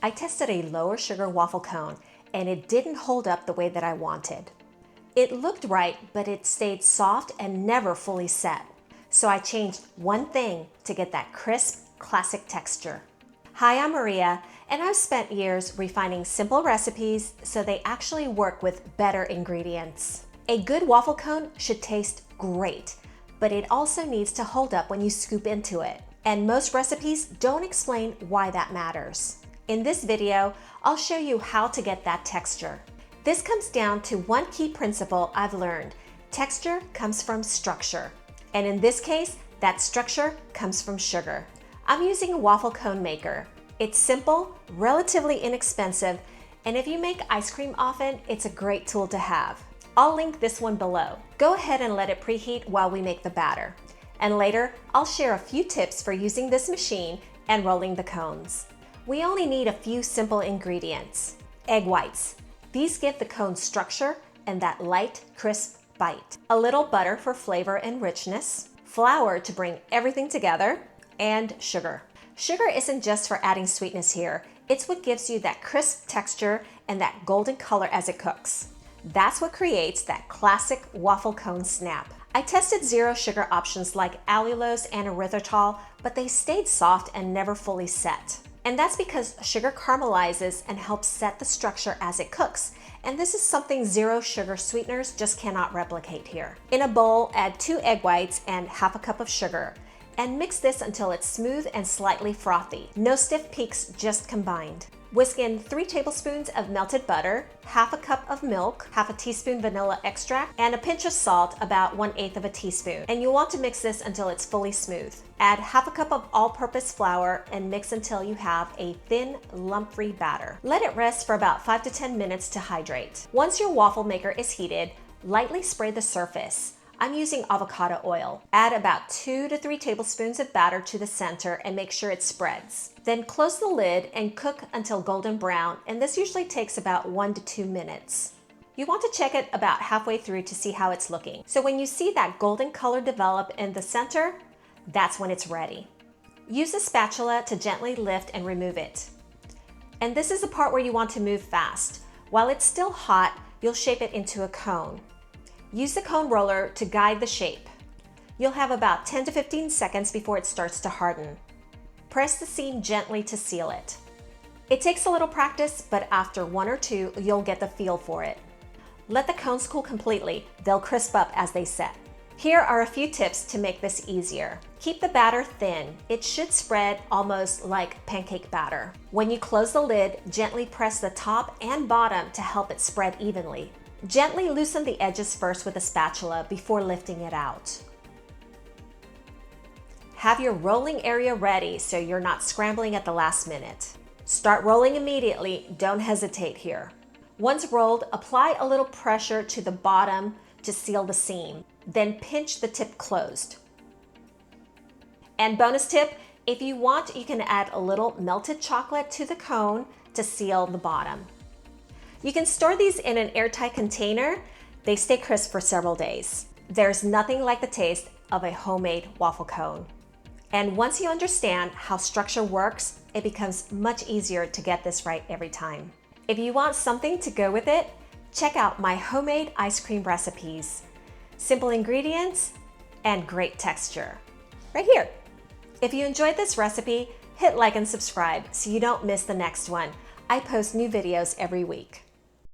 I tested a lower sugar waffle cone and it didn't hold up the way that I wanted. It looked right, but it stayed soft and never fully set. So I changed one thing to get that crisp, classic texture. Hi, I'm Maria, and I've spent years refining simple recipes so they actually work with better ingredients. A good waffle cone should taste great, but it also needs to hold up when you scoop into it. And most recipes don't explain why that matters. In this video, I'll show you how to get that texture. This comes down to one key principle I've learned. Texture comes from structure. And in this case, that structure comes from sugar. I'm using a waffle cone maker. It's simple, relatively inexpensive, and if you make ice cream often, it's a great tool to have. I'll link this one below. Go ahead and let it preheat while we make the batter. And later, I'll share a few tips for using this machine and rolling the cones. We only need a few simple ingredients. Egg whites. These give the cone structure and that light, crisp bite. A little butter for flavor and richness. Flour to bring everything together. And sugar. Sugar isn't just for adding sweetness here. It's what gives you that crisp texture and that golden color as it cooks. That's what creates that classic waffle cone snap. I tested zero sugar options like allulose and erythritol, but they stayed soft and never fully set. And that's because sugar caramelizes and helps set the structure as it cooks. And this is something zero sugar sweeteners just cannot replicate here. In a bowl, add 2 egg whites and half a cup of sugar. And mix this until it's smooth and slightly frothy. No stiff peaks, just combined. Whisk in 3 tablespoons of melted butter, half a cup of milk, half a teaspoon vanilla extract, and a pinch of salt, about 1/8 of a teaspoon. And you'll want to mix this until it's fully smooth. Add half a cup of all-purpose flour and mix until you have a thin, lump-free batter. Let it rest for about 5 to 10 minutes to hydrate. Once your waffle maker is heated, lightly spray the surface. I'm using avocado oil. Add about 2 to 3 tablespoons of batter to the center and make sure it spreads. Then close the lid and cook until golden brown, and this usually takes about 1 to 2 minutes. You want to check it about halfway through to see how it's looking. So when you see that golden color develop in the center, that's when it's ready. Use a spatula to gently lift and remove it. And this is the part where you want to move fast. While it's still hot, you'll shape it into a cone. Use the cone roller to guide the shape. You'll have about 10 to 15 seconds before it starts to harden. Press the seam gently to seal it. It takes a little practice, but after 1 or 2, you'll get the feel for it. Let the cones cool completely. They'll crisp up as they set. Here are a few tips to make this easier. Keep the batter thin. It should spread almost like pancake batter. When you close the lid, gently press the top and bottom to help it spread evenly. Gently loosen the edges first with a spatula before lifting it out. Have your rolling area ready so you're not scrambling at the last minute. Start rolling immediately, don't hesitate here. Once rolled, apply a little pressure to the bottom to seal the seam. Then pinch the tip closed. And bonus tip, if you want, you can add a little melted chocolate to the cone to seal the bottom. You can store these in an airtight container. They stay crisp for several days. There's nothing like the taste of a homemade waffle cone. And once you understand how structure works, it becomes much easier to get this right every time. If you want something to go with it, check out my homemade ice cream recipes. Simple ingredients and great texture. Right here. If you enjoyed this recipe, hit like and subscribe so you don't miss the next one. I post new videos every week.